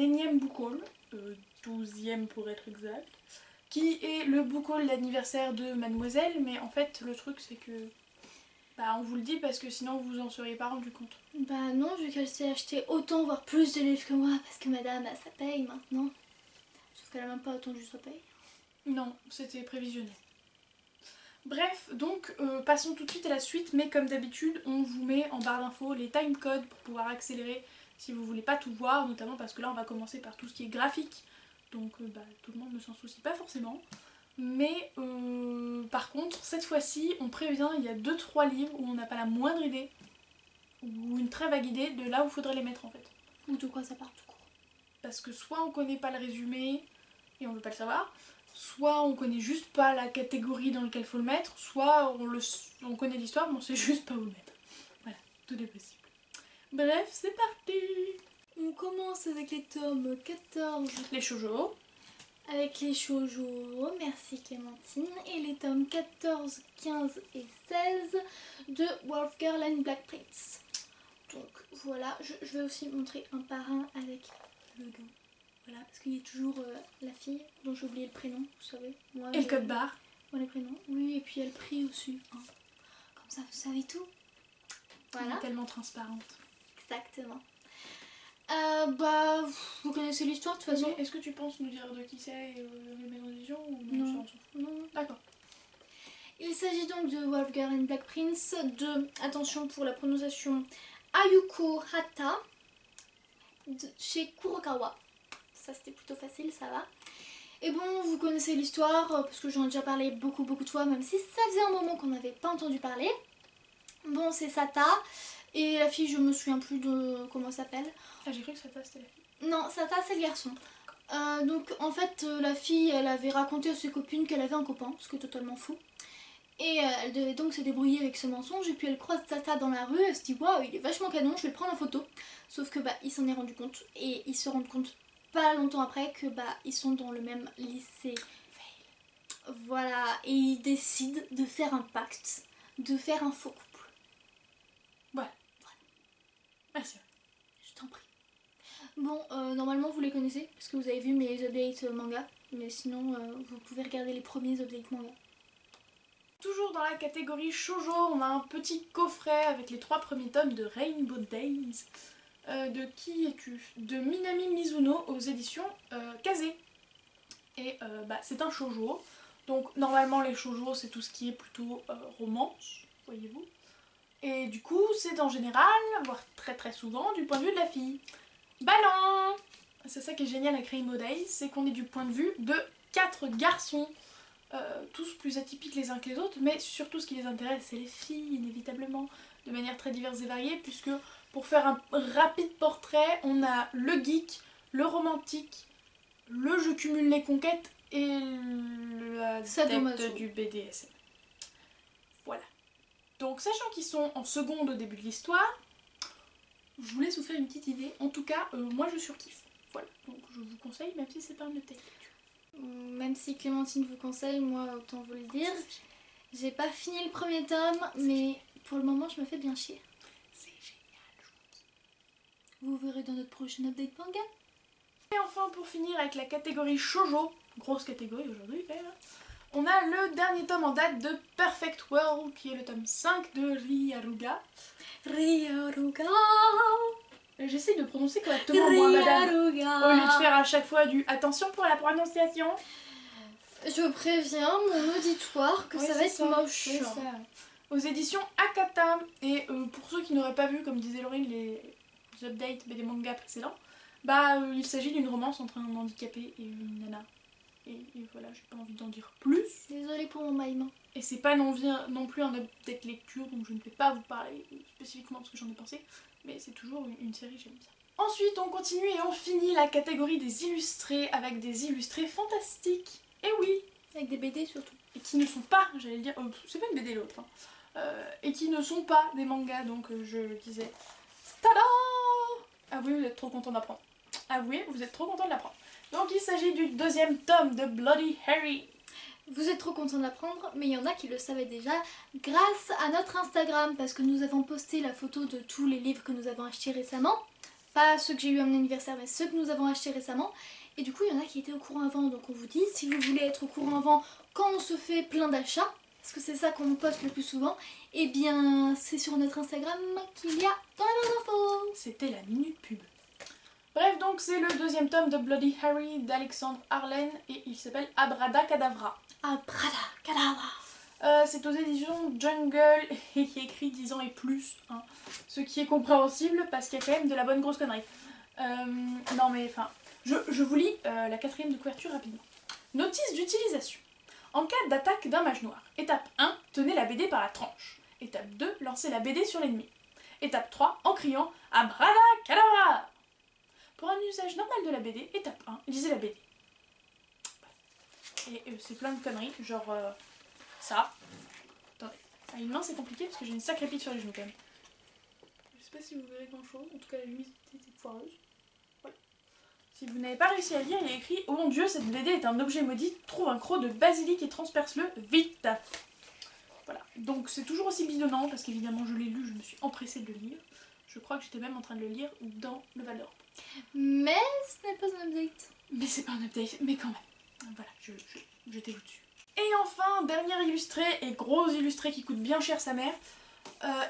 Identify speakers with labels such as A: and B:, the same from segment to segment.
A: énième book haul, 12e pour être exact, qui est le book haul d'anniversaire de Mademoiselle, mais en fait le truc c'est que bah on vous le dit parce que sinon vous en seriez pas rendu compte.
B: Bah non, vu qu'elle s'est acheté autant voire plus de livres que moi parce que madame ça paye maintenant. Sauf qu'elle a même pas attendu ça paye.
A: Non, c'était prévisionnel. Bref, donc passons tout de suite à la suite, mais comme d'habitude on vous met en barre d'infos les timecodes pour pouvoir accélérer si vous voulez pas tout voir, notamment parce que là on va commencer par tout ce qui est graphique, donc bah, tout le monde ne s'en soucie pas forcément. Mais par contre, cette fois-ci, on prévient, il y a 2-3 livres où on n'a pas la moindre idée, ou une très vague idée de là où il faudrait les mettre en fait.
B: Ou de quoi ça part tout court.
A: Parce que soit on connaît pas le résumé et on veut pas le savoir, soit on connaît juste pas la catégorie dans laquelle faut le mettre, soit on connaît l'histoire mais on sait juste pas où le mettre. Voilà, tout est possible. Bref, c'est parti.
B: On commence avec les tomes 14.
A: Les shoujo.
B: Avec les shoujo, merci Clémentine, et les tomes 14, 15 et 16 de Wolf Girl and Black Prince. Donc voilà, je vais aussi montrer un par un avec le gant. Voilà, parce qu'il y a toujours la fille dont j'ai oublié le prénom, vous savez. Moi,
A: Et le code barre.
B: Moi les prénoms. Oui, et puis il y a le prix aussi. Hein. Comme ça vous savez tout. Voilà.
A: Elle est tellement transparente.
B: Exactement. Bah, vous connaissez l'histoire de toute façon.
A: Est-ce que tu penses nous dire de qui c'est les maisons d'édition ou
B: Non.
A: Non. D'accord.
B: Il s'agit donc de Wolf Girl and Black Prince, de, attention pour la prononciation, Ayuko Hata, chez Kurokawa. Ça c'était plutôt facile, ça va. Et bon, vous connaissez l'histoire, parce que j'en ai déjà parlé beaucoup de fois, même si ça faisait un moment qu'on n'avait pas entendu parler. Bon, c'est Sata, et la fille, je me souviens plus de comment elle s'appelle.
A: Ah, j'ai cru que Sata c'était la fille.
B: Non, Sata c'est le garçon. Donc en fait, la fille, elle avait raconté à ses copines qu'elle avait un copain, ce qui est totalement fou. Et elle devait donc se débrouiller avec ce mensonge, et puis elle croise Tata dans la rue, elle se dit waouh, il est vachement canon, je vais le prendre en photo. Sauf que bah il s'en est rendu compte, et ils se rendent compte pas longtemps après que bah ils sont dans le même lycée. Voilà, et ils décident de faire un pacte, de faire un faux couple.
A: Voilà. Merci.
B: Je t'en prie. Bon, normalement vous les connaissez, parce que vous avez vu mes updates manga, mais sinon vous pouvez regarder les premiers updates manga.
A: Toujours dans la catégorie shoujo, on a un petit coffret avec les 3 premiers tomes de Rainbow Days. De qui es-tu? De Minami Mizuno aux éditions Kaze. Et bah, c'est un shoujo. Donc normalement les shoujo c'est tout ce qui est plutôt romance, voyez-vous. Et du coup c'est en général, voire très souvent, du point de vue de la fille. Bah non! C'est ça qui est génial avec Rainbow Days, c'est qu'on est du point de vue de 4 garçons. Tous plus atypiques les uns que les autres, mais surtout ce qui les intéresse c'est les filles inévitablement, de manière très diverse et variée, puisque pour faire un rapide portrait, on a le geek, le romantique, le je cumule les conquêtes et l'adepte du BDSM. Voilà. Donc sachant qu'ils sont en seconde au début de l'histoire, je vous laisse vous faire une petite idée. En tout cas, moi je surkiffe. Voilà, donc je vous conseille, même si c'est pas un de tes lectures.
B: Même si Clémentine vous conseille, moi autant vous le dire. J'ai pas fini le premier tome, mais pour le moment je me fais bien chier.
A: C'est génial, je vous dis.
B: Vous verrez dans notre prochaine update manga.
A: Et enfin pour finir avec la catégorie shoujo, grosse catégorie aujourd'hui quand même, on a le dernier tome en date de Perfect World qui est le tome 5 de Ryaruga.
B: Ryaruga.
A: J'essaye de prononcer correctement moi madame, au lieu de faire à chaque fois du attention pour la prononciation.
B: Je préviens mon auditoire que ça va être moche.
A: Oui, ça. Aux éditions Akata. Et pour ceux qui n'auraient pas vu, comme disait Laurine, les updates des mangas précédents, bah il s'agit d'une romance entre un handicapé et une nana. Et voilà, j'ai pas envie d'en dire plus.
B: Désolée pour mon bâillement.
A: Et c'est pas non plus un update lecture, donc je ne vais pas vous parler spécifiquement de ce que j'en ai pensé, mais c'est toujours une série que j'aime bien. Ensuite, on continue et on finit la catégorie des illustrés avec des illustrés fantastiques. Et oui,
B: avec des BD surtout.
A: Et qui ne sont pas, j'allais dire, c'est pas une BD l'autre, hein, et qui ne sont pas des mangas, donc je disais, tada! Avouez, vous êtes trop content d'apprendre. Avouez, vous êtes trop content de l'apprendre. Donc il s'agit du deuxième tome de Bloody Harry.
B: Vous êtes trop content de l'apprendre, mais il y en a qui le savaient déjà grâce à notre Instagram, parce que nous avons posté la photo de tous les livres que nous avons achetés récemment. Pas ceux que j'ai eu à mon anniversaire, mais ceux que nous avons achetés récemment. Et du coup, il y en a qui étaient au courant avant. Donc on vous dit, si vous voulez être au courant avant quand on se fait plein d'achats, parce que c'est ça qu'on poste le plus souvent, et bien c'est sur notre Instagram qu'il y a dans la barre d'infos.
A: C'était la minute pub. Bref, donc c'est le deuxième tome de Bloody Harry d'Alexandre Harlen et il s'appelle Abracadabra.
B: Abracadabra.
A: C'est aux éditions Jungle et qui est écrit 10 ans et plus, hein. Ce qui est compréhensible parce qu'il y a quand même de la bonne grosse connerie. Non mais enfin, je vous lis la 4e de couverture rapidement. Notice d'utilisation. En cas d'attaque d'un mage noir. Étape 1, tenez la BD par la tranche. Étape 2, lancez la BD sur l'ennemi. Étape 3, en criant Abracadabra. Pour un usage normal de la BD, étape 1, lisez la BD. Et c'est plein de conneries, genre ça. Attendez, à une main c'est compliqué parce que j'ai une sacrée pile sur les genoux quand même. Je sais pas si vous verrez grand chose, en tout cas la lumière était foireuse. Voilà. Si vous n'avez pas réussi à lire, il y a écrit « Oh mon dieu, cette BD est un objet maudit, trouve un croc de basilic et transperce-le vite !» Voilà, donc c'est toujours aussi bidonnant parce qu'évidemment je l'ai lu, je me suis empressée de le lire. Je crois que j'étais même en train de le lire dans le Val d'Europe.
B: Mais ce n'est pas un update.
A: Mais c'est pas un update, mais quand même. Voilà, je t'ai vu dessus. Et enfin, dernier illustré, et gros illustré qui coûte bien cher sa mère.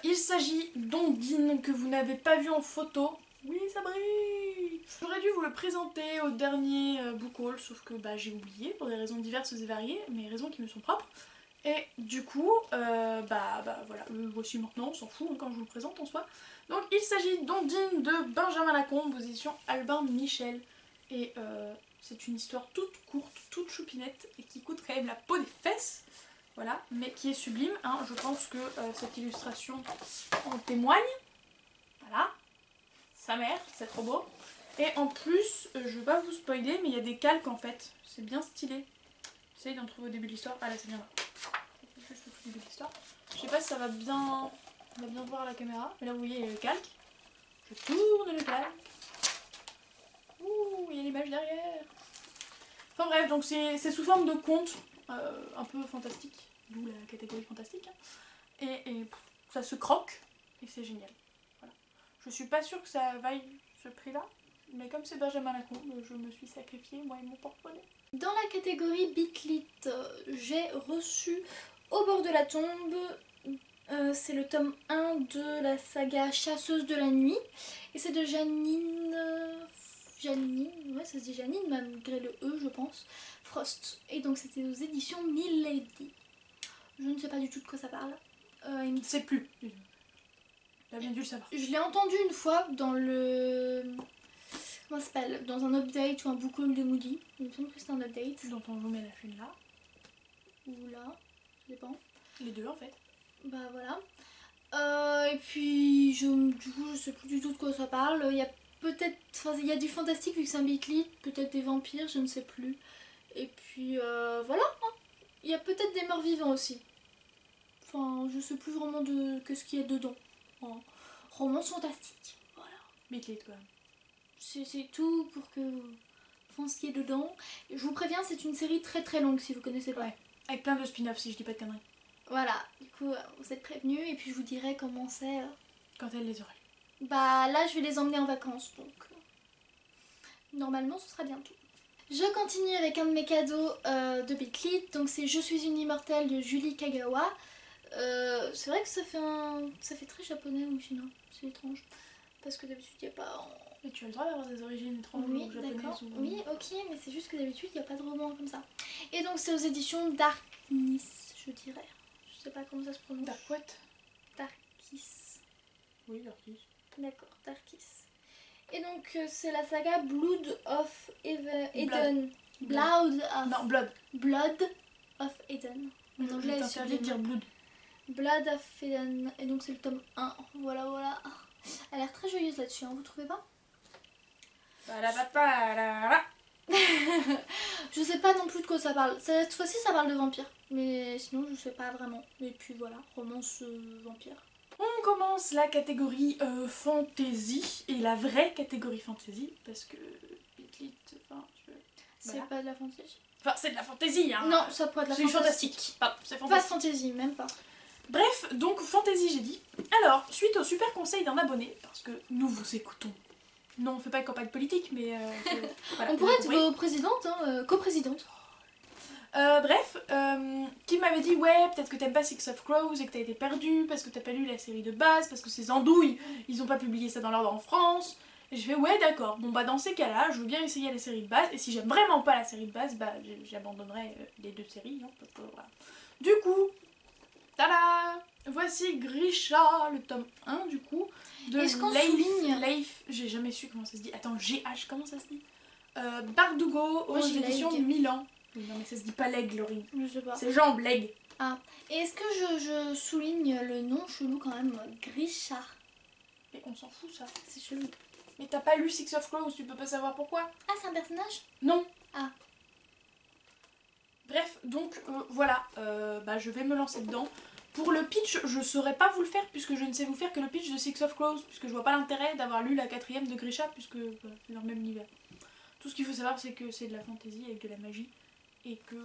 A: Il s'agit d'Ondine, que vous n'avez pas vu en photo. Oui, ça brille. J'aurais dû vous le présenter au dernier book haul, sauf que bah, j'ai oublié, pour des raisons diverses et variées, mais raisons qui me sont propres. Et du coup, voilà, voici maintenant, on s'en fout hein, quand je vous le présente en soi. Donc il s'agit d'Ondine de Benjamin Lacombe aux éditions Albin Michel. Et c'est une histoire toute courte, toute choupinette et qui coûte quand même la peau des fesses. Voilà, mais qui est sublime. Hein. Je pense que cette illustration en témoigne. Voilà, sa mère, c'est trop beau. Et en plus, je vais pas vous spoiler, mais il y a des calques en fait. C'est bien stylé. J'essaye d'en trouver au début de l'histoire. Ah là, c'est bien là. Juste au tout début de l'histoire. Je sais pas si ça va bien voir à la caméra, mais là vous voyez il y a le calque. Je tourne le calque. Ouh, il y a l'image derrière. Enfin bref, donc c'est sous forme de conte, un peu fantastique, d'où la catégorie fantastique. Hein. Et ça se croque, et c'est génial. Voilà. Je suis pas sûre que ça vaille ce prix-là, mais comme c'est Benjamin Lacombe, je me suis sacrifiée, moi et mon porte-monnaie.
B: Dans la catégorie Bitlit, j'ai reçu Au bord de la tombe. C'est le tome 1 de la saga Chasseuse de la nuit. Et c'est de Janine... ouais ça se dit Janine malgré le E je pense. Frost. Et donc c'était aux éditions Milady. Je ne sais pas du tout de quoi ça parle.
A: Il ne sait plus. T'as bien dû le savoir.
B: Je l'ai entendu une fois dans le... Comment ça s'appelle? Dans un update ou un book haul de Moody. Il me semble que c'est un update.
A: Dont on vous met la film là.
B: Ou là. Ça dépend.
A: Les deux en fait.
B: Bah voilà. Et puis du coup je sais plus du tout de quoi ça parle. Il y a peut-être, enfin il y a du fantastique vu que c'est un bitlit, peut-être des vampires, je ne sais plus. Et puis voilà. Hein. Il y a peut-être des morts vivants aussi. Enfin je sais plus vraiment de qu'est-ce qu'il y a dedans. Enfin, romance fantastique. Voilà.
A: Bitlit quoi.
B: C'est tout pour que enfin ce qui est dedans. Et je vous préviens c'est une série très très longue si vous connaissez pas.
A: Ouais. Avec plein de spin-offs si je dis pas de conneries.
B: Voilà, du coup vous êtes prévenus et puis je vous dirai comment c'est.
A: Quand elle les aurait.
B: Bah là je vais les emmener en vacances donc normalement ce sera bientôt. Je continue avec un de mes cadeaux de Bitlit, donc c'est Je suis une immortelle de Julie Kagawa. C'est vrai que ça fait très japonais ou chinois, c'est étrange. Parce que d'habitude il n'y a pas...
A: Et tu as le droit d'avoir des origines étranges
B: oui,
A: ou japonaises ou...
B: Oui, ok, mais c'est juste que d'habitude il n'y a pas de roman comme ça. Et donc c'est aux éditions Darkness, je dirais. Je sais pas comment ça se prononce.
A: Dark what?
B: Darkis.
A: Oui, Darkis.
B: D'accord, Darkis. Et donc c'est la saga Blood of Eden. Blood of...
A: Non, Blood.
B: Blood of Eden. En
A: Je
B: anglais,
A: t'interdis de dire Blood.
B: Blood of Eden. Et donc c'est le tome 1. Voilà, voilà. Elle a l'air très joyeuse là-dessus, hein, vous trouvez pas? Je sais pas non plus de quoi ça parle. Cette fois-ci ça parle de vampires. Mais sinon je sais pas vraiment. Et puis voilà, romance vampire.
A: On commence la catégorie fantasy. Et la vraie catégorie fantasy. Parce que Bitlit, enfin...
B: C'est pas de la fantasy.
A: Enfin c'est de la fantasy hein.
B: Non, ça pourrait être de la fantastique.
A: C'est fantastique. Pardon, c'est
B: Pas
A: fantastique.
B: fantasy, même pas.
A: Bref, donc fantasy j'ai dit. Alors, suite au super conseil d'un abonné, parce que nous vous écoutons Non, on fait pas de campagne politique, mais voilà,
B: On
A: vous
B: pourrait
A: avez
B: être
A: compris.
B: vos présidentes, hein, coprésidentes.
A: Bref, qui m'avait dit ouais, peut-être que t'aimes pas Six of Crows et que t'as été perdu parce que t'as pas lu la série de base, parce que ces andouilles, ils ont pas publié ça dans l'ordre en France. Et je fais ouais, d'accord, bon bah dans ces cas-là, je veux bien essayer la série de base, et si j'aime vraiment pas la série de base, bah j'abandonnerai les deux séries, hein, parce que, voilà. Du coup, tada, voici Grisha, le tome 1 du coup, de
B: Est-ce qu'on souligne
A: Leif, j'ai jamais su comment ça se dit, attends, GH, comment ça se dit Bardugo aux
B: Moi, j'ai
A: éditions
B: Leg.
A: Milan. Oui, non mais ça se dit pas leg, Laurie.
B: Je sais pas.
A: C'est jambes, leg.
B: Ah. Et est-ce que je souligne le nom chelou quand même, Grisha?
A: Mais on s'en fout ça.
B: C'est chelou.
A: Mais t'as pas lu Six of Crows, tu peux pas savoir pourquoi.
B: Ah, c'est un personnage?
A: Non.
B: Ah.
A: Bref, donc voilà, bah, je vais me lancer dedans. Pour le pitch, je saurais pas vous le faire puisque je ne sais vous faire que le pitch de Six of Crows, puisque je vois pas l'intérêt d'avoir lu la 4ème de Grisha puisque voilà, c'est dans le même univers. Tout ce qu'il faut savoir, c'est que c'est de la fantasy avec de la magie et que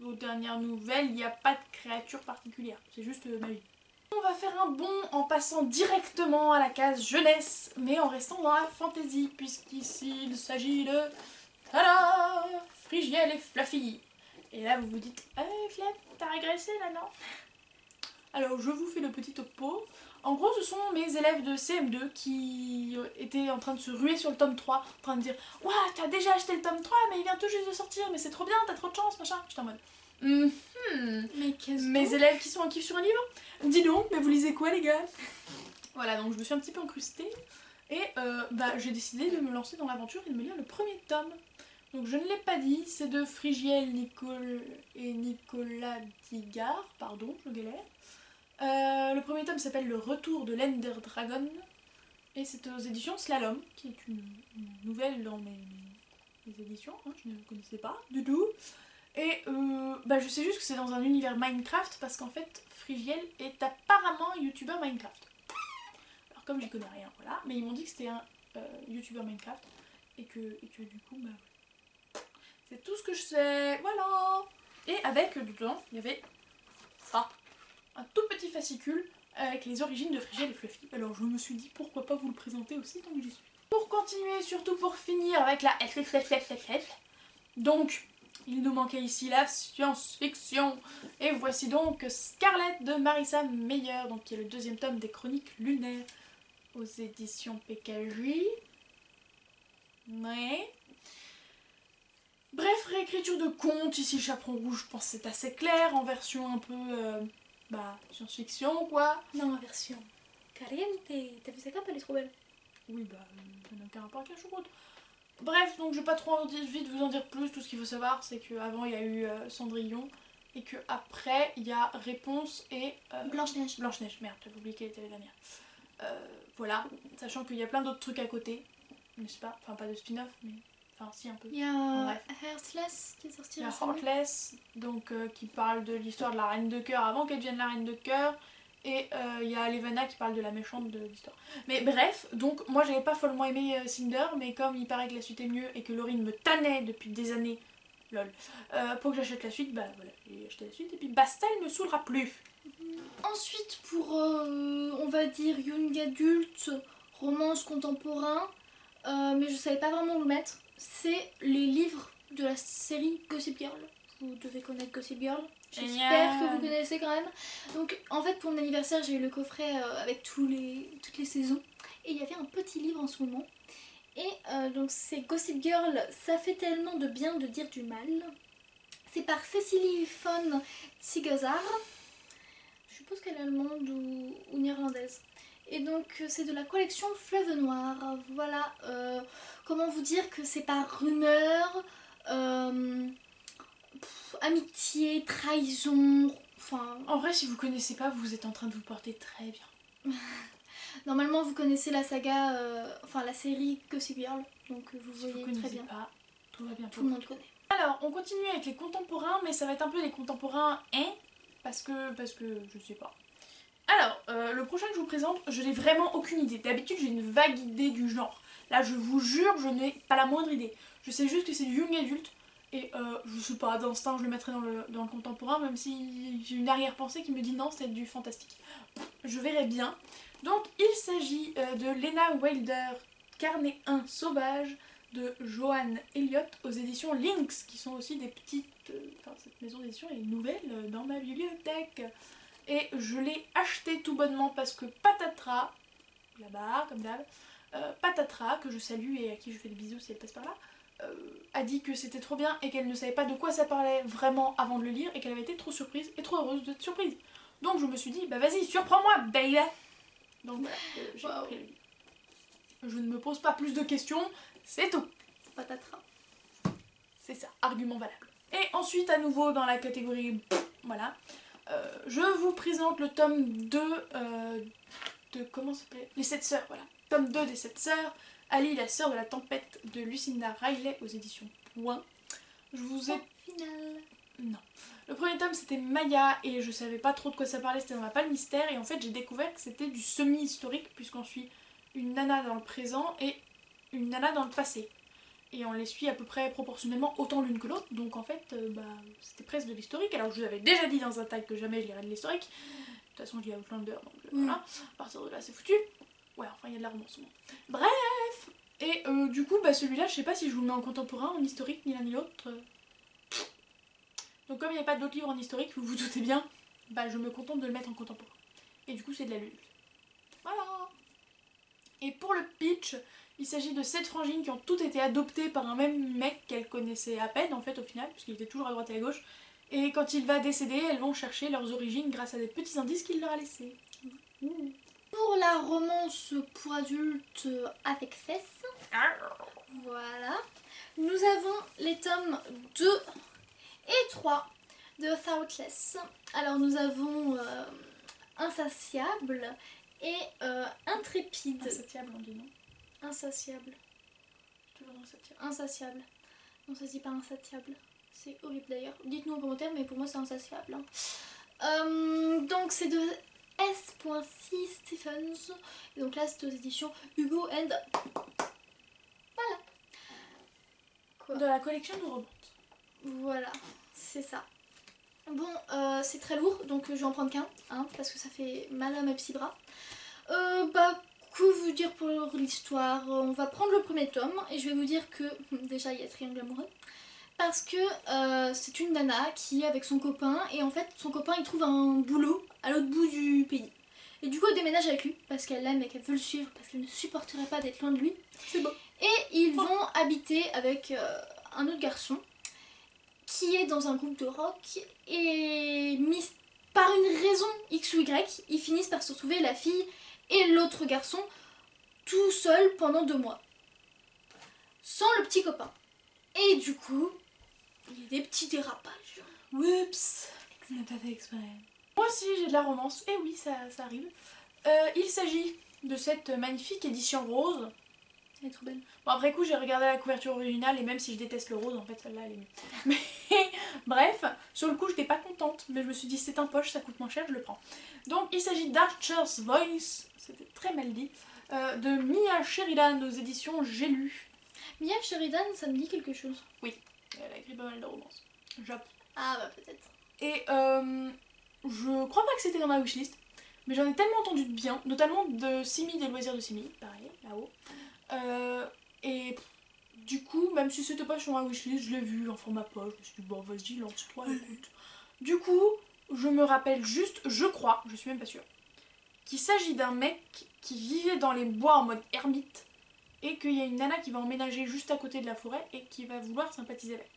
A: aux dernières nouvelles, il n'y a pas de créature particulière, c'est juste magie. On va faire un bond en passant directement à la case jeunesse, mais en restant dans la fantasy, puisqu'ici il s'agit de... Tada, Frigiel et Fluffy. Et là vous vous dites, Flem, t'as régressé là, non? Alors je vous fais le petit topo. En gros, ce sont mes élèves de CM2 qui étaient en train de se ruer sur le tome 3, en train de dire ouah, t'as déjà acheté le tome 3, mais il vient tout juste de sortir, mais c'est trop bien, t'as trop de chance, machin. J'étais en mode
B: Mais qu'est-ce que...
A: mes élèves qui sont en kiff sur un livre, dis donc, mais vous lisez quoi les gars? Voilà, donc je me suis un petit peu incrustée et bah, j'ai décidé de me lancer dans l'aventure et de me lire le premier tome. Donc je ne l'ai pas dit, c'est de Frigiel et Nicolas Digard, pardon, je galère. Le premier tome s'appelle Le Retour de l'Ender Dragon et c'est aux éditions Slalom, qui est une nouvelle dans mes éditions, hein, je ne le connaissais pas du tout. Et bah, je sais juste que c'est dans un univers Minecraft parce qu'en fait Frigiel est apparemment un youtubeur Minecraft. Alors comme j'y connais rien, voilà, mais ils m'ont dit que c'était un youtubeur Minecraft et que du coup bah c'est tout ce que je sais, voilà. Et avec dedans il y avait ça, un tout petit fascicule avec les origines de Frigiel et Fluffy. Alors je me suis dit pourquoi pas vous le présenter aussi tant que j'y suis. Pour continuer, surtout pour finir avec la FFFFFF, donc il nous manquait ici la science-fiction. Et voici donc Scarlett de Marissa Meyer, donc qui est le deuxième tome des Chroniques lunaires aux éditions PKJ. Ouais. Bref, réécriture de contes, ici le chaperon rouge, je pense que c'est assez clair, en version un peu, bah, science-fiction quoi.
B: Non, ma version. Caliente. T'as vu sa cape, elle est trop belle.
A: Oui, bah, ça n'a aucun rapport avec la choucroute. Bref, donc je vais pas trop vite vous en dire plus, tout ce qu'il faut savoir, c'est qu'avant il y a eu Cendrillon, et qu'après il y a Réponse et...
B: Blanche-Neige.
A: Blanche-Neige, merde, j'avais oublié qu'elle était la dernière. Voilà, sachant qu'il y a plein d'autres trucs à côté, n'est-ce pas? Enfin, pas de spin-off, mais... Enfin, si, un peu.
B: Il y a
A: Bref.
B: Heartless qui est sorti
A: Il y a
B: récemment.
A: Heartless, donc qui parle de l'histoire de la Reine de Cœur avant qu'elle devienne la Reine de Cœur. Et il y a Levana qui parle de la méchante de l'histoire. Mais bref, donc moi j'avais pas follement aimé Cinder, mais comme il paraît que la suite est mieux et que Laurine me tannait depuis des années, lol, pour que j'achète la suite, bah voilà, j'ai acheté la suite et puis basta, elle me saoulera plus.
B: Ensuite, pour, on va dire, young adulte, romance contemporain, mais je savais pas vraiment où le mettre, c'est les livres de la série Gossip Girl. Vous devez connaître Gossip Girl. J'espère que vous connaissez quand même. Donc en fait pour mon anniversaire j'ai eu le coffret avec toutes les saisons. Et il y avait un petit livre en ce moment. Et donc c'est Gossip Girl, ça fait tellement de bien de dire du mal. C'est par Cecily von Tigazar. Je suppose qu'elle est allemande ou néerlandaise. Et donc c'est de la collection Fleuve Noir. Voilà, comment vous dire que c'est par rumeur, amitié, trahison, enfin...
A: En vrai, si vous connaissez pas, vous êtes en train de vous porter très bien.
B: Normalement vous connaissez la saga, enfin la série Gossip Girl, donc vous
A: Si vous
B: voyez très bien.
A: pas, tout va bien.
B: Tout le monde connaît.
A: Alors, on continue avec les contemporains, mais ça va être un peu des contemporains parce que je sais pas. Alors, le prochain que je vous présente, je n'ai vraiment aucune idée. D'habitude, j'ai une vague idée du genre. Là, je vous jure, je n'ai pas la moindre idée. Je sais juste que c'est du young adulte. Et je sais pas, d'instinct, je le mettrai dans le contemporain, même si j'ai une arrière-pensée qui me dit non, c'est du fantastique. Je verrai bien. Donc, il s'agit de Lena Wilder Carnet 1 Sauvage de Joanne Elliott aux éditions Lynx, qui sont aussi des petites... Enfin, cette maison d'édition est nouvelle dans ma bibliothèque. Et je l'ai acheté tout bonnement parce que Patatras, là-bas, comme d'hab, Patatras, que je salue et à qui je fais des bisous si elle passe par là, a dit que c'était trop bien et qu'elle ne savait pas de quoi ça parlait vraiment avant de le lire et qu'elle avait été trop surprise et trop heureuse d'être surprise. Donc je me suis dit, bah vas-y, surprends-moi, baby. Donc voilà, j'ai pris le livre. Je ne me pose pas plus de questions, c'est tout.
B: Patatras.
A: C'est ça, argument valable. Et ensuite, à nouveau, dans la catégorie, voilà, je vous présente le tome 2 de, comment ça s'appelait, Les 7 sœurs, voilà. Tome 2 des 7 sœurs, Ali, la sœur de la tempête de Lucinda Riley aux éditions Point. Je vous ai...
B: Final.
A: Non. Le premier tome c'était Maya et je savais pas trop de quoi ça parlait, c'était dans la Pas mystère et en fait j'ai découvert que c'était du semi-historique puisqu'on suit une nana dans le présent et une nana dans le passé. Et on les suit à peu près proportionnellement autant l'une que l'autre, donc en fait c'était presque de l'historique. Alors je vous avais déjà dit dans un tag que jamais je lirais de l'historique. De toute façon je lis Outlander donc voilà, à partir de là c'est foutu. Ouais, enfin il y a de la romance. Bref. Et du coup celui-là je sais pas si je vous le mets en contemporain, en historique, ni l'un ni l'autre. Donc comme il n'y a pas d'autres livres en historique, vous vous doutez bien, je me contente de le mettre en contemporain. Et du coup c'est de la lutte. Voilà. Et pour le pitch, il s'agit de 7 frangines qui ont toutes été adoptées par un même mec qu'elles connaissaient à peine en fait au final, puisqu'il était toujours à droite et à gauche. Et quand il va décéder, elles vont chercher leurs origines grâce à des petits indices qu'il leur a laissés.
B: Pour la romance pour adultes avec fesses, voilà, nous avons les tomes 2 et 3 de Thoughtless. Alors nous avons Insatiable et Intrépide.
A: Insatiable on dit non.
B: Insatiable.
A: Toujours insatiable.
B: Insatiable. Non, ça se dit pas insatiable. C'est horrible d'ailleurs. Dites-nous en commentaire, mais pour moi c'est insatiable. Donc c'est de S.C. Stephens. Et donc là c'est aux éditions Hugo and... Voilà. Quoi ?
A: De la collection de Robot.
B: Voilà, c'est ça. Bon, c'est très lourd, donc je vais en prendre qu'un, hein, parce que ça fait mal à mes petits bras. Que vous dire pour l'histoire? On va prendre le premier tome et je vais vous dire que déjà il y a triangle amoureux parce que c'est une nana qui est avec son copain et en fait son copain il trouve un boulot à l'autre bout du pays et du coup elle déménage avec lui parce qu'elle l'aime et qu'elle veut le suivre parce qu'elle ne supporterait pas d'être loin de lui.
A: C'est beau.
B: Et ils vont habiter avec un autre garçon qui est dans un groupe de rock et par une raison X ou Y ils finissent par se retrouver, la fille et l'autre garçon, tout seul pendant 2 mois. Sans le petit copain. Et du coup, il y a des petits dérapages.
A: Oups, on n'a pas fait exprès. Moi aussi j'ai de la romance, et oui ça arrive. Il s'agit de cette magnifique édition rose.
B: Elle est trop belle.
A: Bon après coup j'ai regardé la couverture originale et même si je déteste le rose, en fait celle-là elle est mieux. Mais bref, sur le coup j'étais pas contente, mais je me suis dit c'est un poche, ça coûte moins cher, je le prends. Donc il s'agit d'Archer's Voice, c'était très mal dit, de Mia Sheridan aux éditions J'ai lu.
B: Mia Sheridan, ça me dit quelque chose.
A: Oui, elle a écrit pas mal de romances. J'avoue.
B: Ah bah peut-être.
A: Et je crois pas que c'était dans ma wishlist, mais j'en ai tellement entendu de bien, notamment de Simi, des loisirs de Simi, pareil, là-haut. Et du coup, même si c'était pas sur ma wishlist, je l'ai vu en format poche, je me suis dit bon vas-y lance-toi, écoute. Du coup, je me rappelle juste, je crois, je suis même pas sûre, qu'il s'agit d'un mec qui vivait dans les bois en mode ermite et qu'il y a une nana qui va emménager juste à côté de la forêt et qui va vouloir sympathiser avec.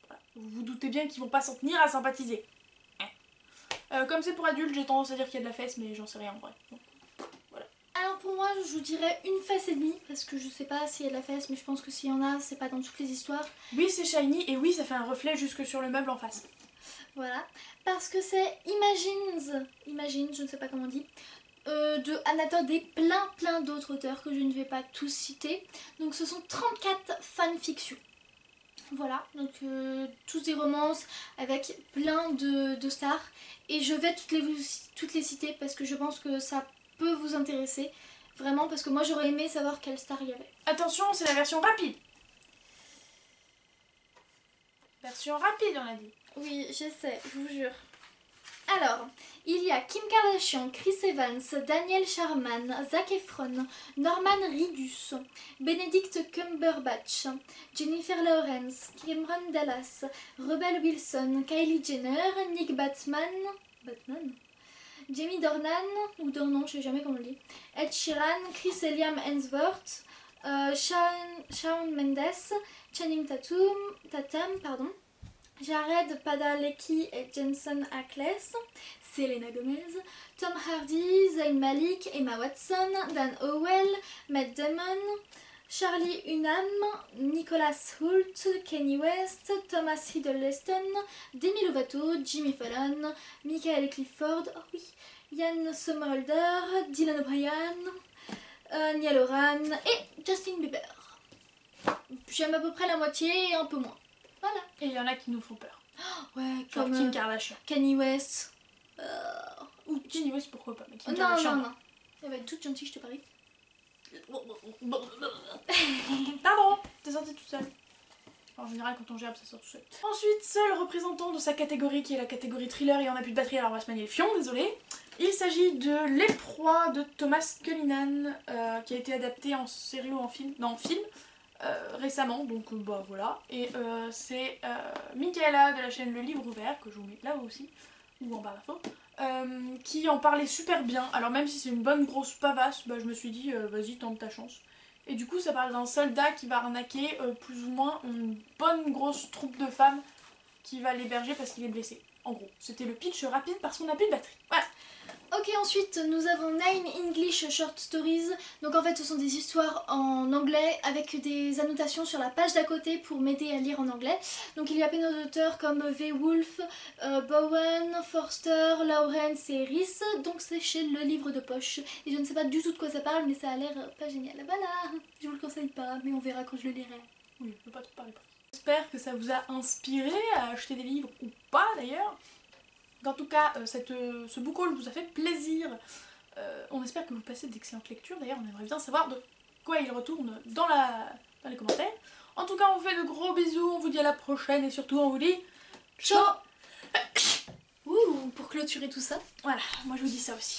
A: Voilà. Vous vous doutez bien qu'ils vont pas s'en tenir à sympathiser. Comme c'est pour adultes, j'ai tendance à dire qu'il y a de la fesse, mais j'en sais rien en vrai. Donc, voilà.
B: Alors pour moi, je vous dirais une fesse et demie, parce que je sais pas s'il y a de la fesse, mais je pense que s'il y en a, c'est pas dans toutes les histoires.
A: Oui, c'est shiny et oui, ça fait un reflet jusque sur le meuble en face.
B: Voilà, parce que c'est Imagine, je ne sais pas comment on dit, de Anatole et plein d'autres auteurs que je ne vais pas tous citer. Donc ce sont 34 fanfictions. Voilà, donc tous des romances avec plein de stars. Et je vais toutes les citer parce que je pense que ça peut vous intéresser. Vraiment, parce que moi j'aurais aimé savoir quelle star il y avait.
A: Attention, c'est la version rapide. Version rapide, on a dit.
B: Oui, j'essaie, je vous jure. Alors, Il y a Kim Kardashian, Chris Evans, Daniel Sharman, Zac Efron, Norman Reedus, Benedict Cumberbatch, Jennifer Lawrence, Cameron Dallas, Rebel Wilson, Kylie Jenner, Nick Batman, Jamie Dornan, ou Dornan, je sais jamais comment on le dit, Ed Sheeran, Chris et Liam Hemsworth, Shawn Mendes, Channing Tatum, Jared Padalecki et Jensen Ackles, Selena Gomez, Tom Hardy, Zayn Malik, Emma Watson, Dan Howell, Matt Damon, Charlie Hunnam, Nicholas Hoult, Kanye West, Thomas Hiddleston, Demi Lovato, Jimmy Fallon, Michael Clifford, oh oui, Ian Somerhalder, Dylan O'Brien, Niall Horan et Justin Bieber. J'aime à peu près la moitié et un peu moins. Voilà.
A: Et il y en a qui nous font peur.
B: Ouais,
A: Genre
B: comme
A: Kim Kardashian.
B: Kanye West.
A: Ou Kanye West, pourquoi pas, mais Kim
B: Non,
A: Kardashian.
B: non, non. Elle va être toute gentille, je te parie.
A: Pardon, t'es sortie toute seule. En général, quand on gerbe, ça sort tout seul. Ensuite, seul représentant de sa catégorie, qui est la catégorie thriller, et on n'a plus de batterie, alors on va se manier le fion, désolé. Il s'agit de Les Proies de Thomas Cullinan, qui a été adapté en série ou en film, non, en film, récemment, donc bah voilà. Et c'est Michaela de la chaîne Le Livre Ouvert, que je vous mets là aussi, ou en barre d'infos, qui en parlait super bien. Alors même si c'est une bonne grosse pavasse, bah, je me suis dit vas-y, tente ta chance. Et du coup ça parle d'un soldat qui va arnaquer plus ou moins une bonne grosse troupe de femmes qui va l'héberger parce qu'il est blessé. En gros, c'était le pitch rapide parce qu'on n'a plus de batterie. Voilà.
B: Ok, ensuite nous avons 9 English Short Stories. Donc en fait ce sont des histoires en anglais avec des annotations sur la page d'à côté pour m'aider à lire en anglais. Donc il y a plein d'auteurs comme V. Wolf, Bowen, Forster, Lawrence et Rhys. Donc c'est chez Le Livre de Poche. Et je ne sais pas du tout de quoi ça parle mais ça a l'air pas génial. Voilà, je vous le conseille pas mais on verra quand je le lirai.
A: Oui, je peux pas trop parler. J'espère que ça vous a inspiré à acheter des livres ou pas d'ailleurs. En tout cas, ce book haul vous a fait plaisir. On espère que vous passez d'excellentes lectures. D'ailleurs, on aimerait bien savoir de quoi il retourne dans les commentaires. En tout cas, on vous fait de gros bisous. On vous dit à la prochaine et surtout, on vous dit ciao.
B: Ouh, pour clôturer tout ça.
A: Voilà, moi je vous dis ça aussi.